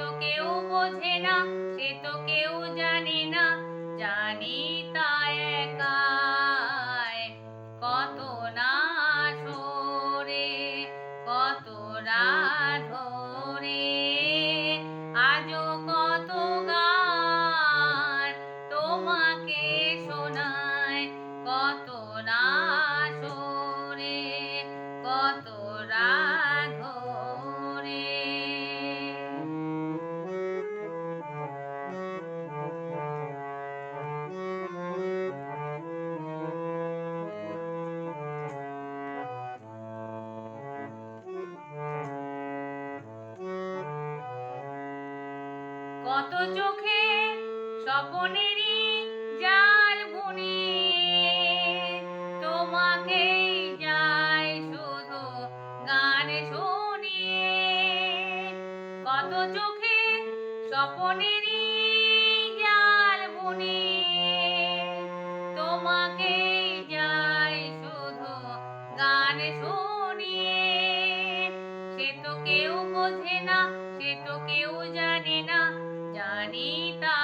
তো কেউ বোঝে না, সে তো কেউ জানে না, জানি তাই একাই। কত না সরে, কত রাত ধরে, আজও কত গান তোমাকে শোনায়। কত না সরে, কত রাত ধরে। কত চোখে স্বপনেরই জাল বুনে, তোমাকেই যাই শুধু গান শুনিয়ে। কত চোখে স্বপনেরই জাল বুনে, তোমাকেই যাই শুধু গান শুনিয়ে। সে তো কেউ বোঝে না, সে তো কেউ জানে না, জানি তা